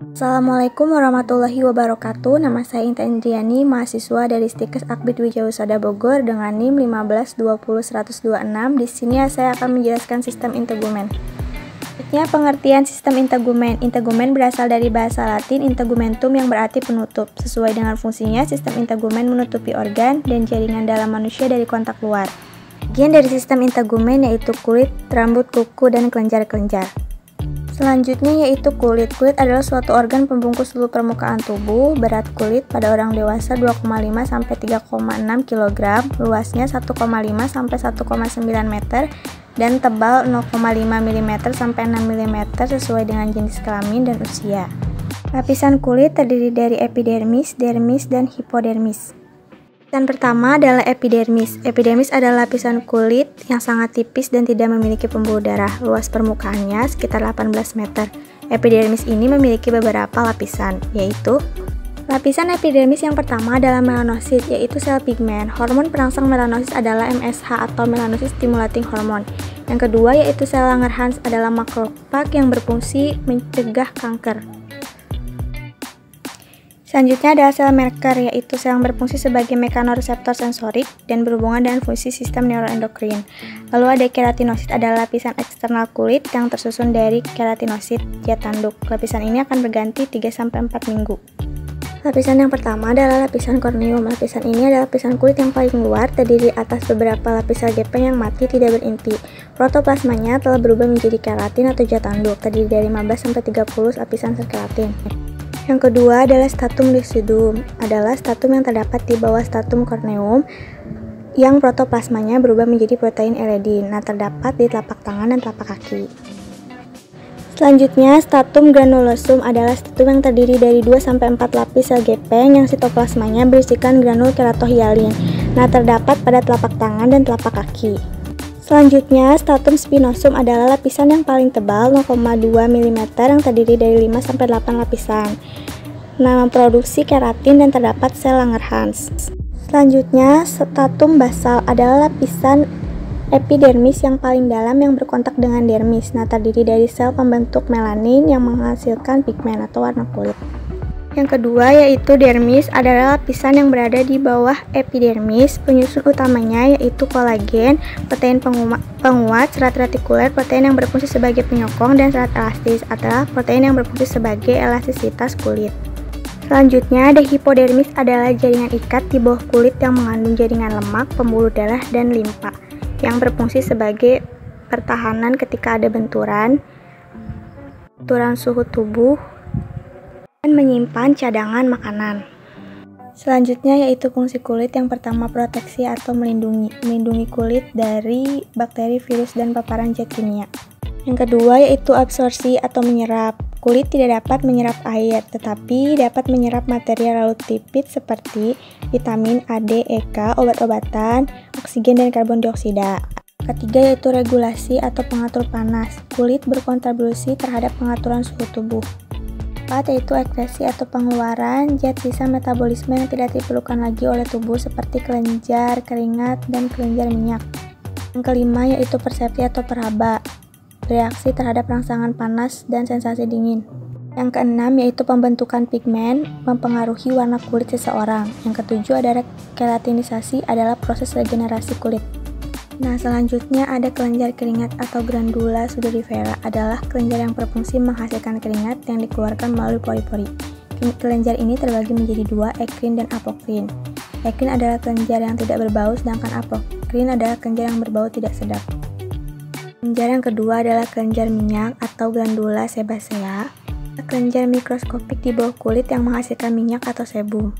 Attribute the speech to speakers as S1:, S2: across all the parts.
S1: Assalamualaikum warahmatullahi wabarakatuh. Nama saya Intan Indriani, mahasiswa dari Stikes Akbid Wijayasada Bogor dengan NIM 1520126. Di sini saya akan menjelaskan sistem integumen. Selanjutnya, pengertian sistem integumen. Integumen berasal dari bahasa Latin integumentum yang berarti penutup. Sesuai dengan fungsinya, sistem integumen menutupi organ dan jaringan dalam manusia dari kontak luar. Bagian dari sistem integumen yaitu kulit, rambut, kuku, dan kelenjar-kelenjar. Selanjutnya yaitu kulit. Kulit adalah suatu organ pembungkus seluruh permukaan tubuh. Berat kulit pada orang dewasa 2,5 sampai 3,6 kg, luasnya 1,5 sampai 1,9 meter dan tebal 0,5 mm sampai 6 mm sesuai dengan jenis kelamin dan usia. Lapisan kulit terdiri dari epidermis, dermis, dan hipodermis. Lapisan pertama adalah epidermis. Epidermis adalah lapisan kulit yang sangat tipis dan tidak memiliki pembuluh darah. Luas permukaannya sekitar 18 meter. Epidermis ini memiliki beberapa lapisan, yaitu lapisan epidermis yang pertama adalah melanosit, yaitu sel pigmen. Hormon perangsang melanosis adalah MSH atau melanosis stimulating hormone. Yang kedua yaitu sel Langerhans adalah makrofag yang berfungsi mencegah kanker. Selanjutnya adalah sel Merker, yaitu sel yang berfungsi sebagai mekanoreseptor sensorik dan berhubungan dengan fungsi sistem neuroendokrin. Lalu ada keratinosit, adalah lapisan eksternal kulit yang tersusun dari keratinosit zat tanduk. Lapisan ini akan berganti 3-4 minggu. Lapisan yang pertama adalah lapisan korneum. Lapisan ini adalah lapisan kulit yang paling luar, terdiri atas beberapa lapis sel gepeng yang mati tidak berinti. Protoplasmanya telah berubah menjadi keratin atau zat tanduk, terdiri dari 15-30 lapisan sel keratin. Yang kedua adalah stratum lucidum, adalah stratum yang terdapat di bawah stratum corneum yang protoplasmanya berubah menjadi protein eledin. Nah, terdapat di telapak tangan dan telapak kaki. Selanjutnya, stratum granulosum adalah stratum yang terdiri dari 2-4 lapis sel gepeng yang sitoplasmanya berisikan granul keratohyalin. Nah, terdapat pada telapak tangan dan telapak kaki. Selanjutnya, stratum spinosum adalah lapisan yang paling tebal 0,2 mm yang terdiri dari 5-8 lapisan. Nah, memproduksi keratin dan terdapat sel Langerhans. Selanjutnya, stratum basal adalah lapisan epidermis yang paling dalam yang berkontak dengan dermis. Nah, terdiri dari sel pembentuk melanin yang menghasilkan pigmen atau warna kulit. Yang kedua yaitu dermis, adalah lapisan yang berada di bawah epidermis. Penyusun utamanya yaitu kolagen, protein penguat, serat retikuler, protein yang berfungsi sebagai penyokong, dan serat elastis adalah protein yang berfungsi sebagai elastisitas kulit. Selanjutnya ada hipodermis, adalah jaringan ikat di bawah kulit yang mengandung jaringan lemak, pembuluh darah, dan limpa yang berfungsi sebagai pertahanan ketika ada benturan suhu tubuh, dan menyimpan cadangan makanan. Selanjutnya yaitu fungsi kulit. Yang pertama proteksi atau melindungi kulit dari bakteri, virus, dan paparan zat kimia. Yang kedua yaitu absorpsi atau menyerap. Kulit tidak dapat menyerap air, tetapi dapat menyerap material laut lipid seperti vitamin A, D, E, K, obat-obatan, oksigen, dan karbon dioksida. Ketiga yaitu regulasi atau pengatur panas. Kulit berkontribusi terhadap pengaturan suhu tubuh. Yaitu ekskresi atau pengeluaran zat sisa metabolisme yang tidak diperlukan lagi oleh tubuh seperti kelenjar, keringat, dan kelenjar minyak. Yang kelima yaitu persepsi atau peraba, bereaksi terhadap rangsangan panas dan sensasi dingin. Yang keenam yaitu pembentukan pigmen, mempengaruhi warna kulit seseorang. Yang ketujuh adalah keratinisasi, adalah proses regenerasi kulit. Nah, selanjutnya ada kelenjar keringat atau glandula sudorifera, adalah kelenjar yang berfungsi menghasilkan keringat yang dikeluarkan melalui pori-pori. Kelenjar ini terbagi menjadi dua, ekrin dan apokrin. Ekrin adalah kelenjar yang tidak berbau, sedangkan apokrin adalah kelenjar yang berbau tidak sedap. Kelenjar yang kedua adalah kelenjar minyak atau glandula sebacea, kelenjar mikroskopik di bawah kulit yang menghasilkan minyak atau sebum.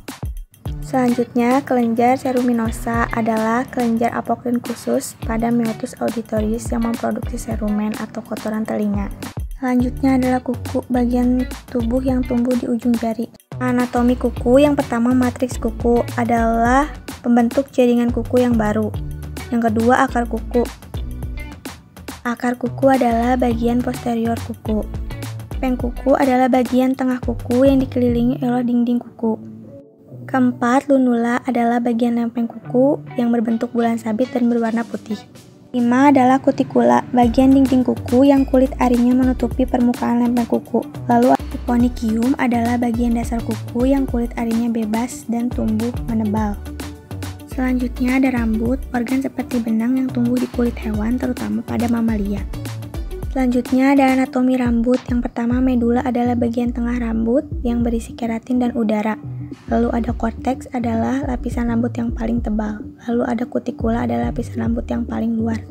S1: Selanjutnya, kelenjar ceruminosa adalah kelenjar apokrin khusus pada meotus auditorius yang memproduksi cerumen atau kotoran telinga. Selanjutnya adalah kuku, bagian tubuh yang tumbuh di ujung jari. Anatomi kuku, yang pertama matriks kuku, adalah pembentuk jaringan kuku yang baru. Yang kedua akar kuku. Akar kuku adalah bagian posterior kuku. Lempeng kuku adalah bagian tengah kuku yang dikelilingi oleh dinding kuku. Keempat, lunula adalah bagian lempeng kuku yang berbentuk bulan sabit dan berwarna putih. 5 adalah kutikula, bagian dinding kuku yang kulit arinya menutupi permukaan lempeng kuku. Lalu onychium adalah bagian dasar kuku yang kulit arinya bebas dan tumbuh menebal. Selanjutnya ada rambut, organ seperti benang yang tumbuh di kulit hewan, terutama pada mamalia. Selanjutnya ada anatomi rambut. Yang pertama, medula adalah bagian tengah rambut yang berisi keratin dan udara. Lalu ada korteks adalah lapisan rambut yang paling tebal. Lalu ada kutikula adalah lapisan rambut yang paling luar.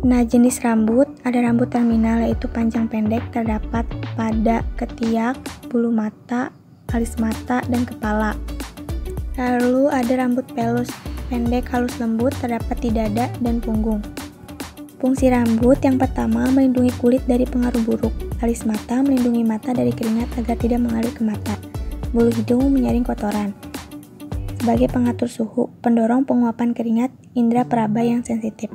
S1: Nah, jenis rambut, ada rambut terminal yaitu panjang pendek, terdapat pada ketiak, bulu mata, alis mata, dan kepala. Lalu ada rambut pelus, pendek halus lembut, terdapat di dada dan punggung. Fungsi rambut yang pertama melindungi kulit dari pengaruh buruk. Alis mata melindungi mata dari keringat agar tidak mengalir ke mata. Bulu hidung menyaring kotoran. Sebagai pengatur suhu, pendorong penguapan keringat, indera peraba yang sensitif.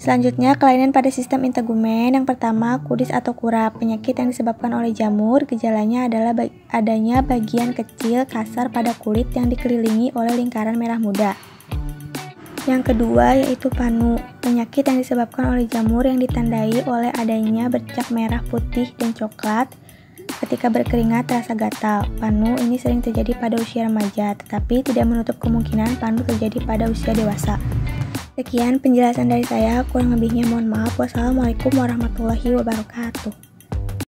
S1: Selanjutnya, kelainan pada sistem integumen. Yang pertama, kudis atau kurap, penyakit yang disebabkan oleh jamur. Gejalanya adalah adanya bagian kecil kasar pada kulit yang dikelilingi oleh lingkaran merah muda. Yang kedua yaitu panu, penyakit yang disebabkan oleh jamur yang ditandai oleh adanya bercak merah, putih, dan coklat. Ketika berkeringat terasa gatal. Panu ini sering terjadi pada usia remaja, tetapi tidak menutup kemungkinan panu terjadi pada usia dewasa. Sekian penjelasan dari saya, kurang lebihnya mohon maaf. Wassalamualaikum warahmatullahi wabarakatuh.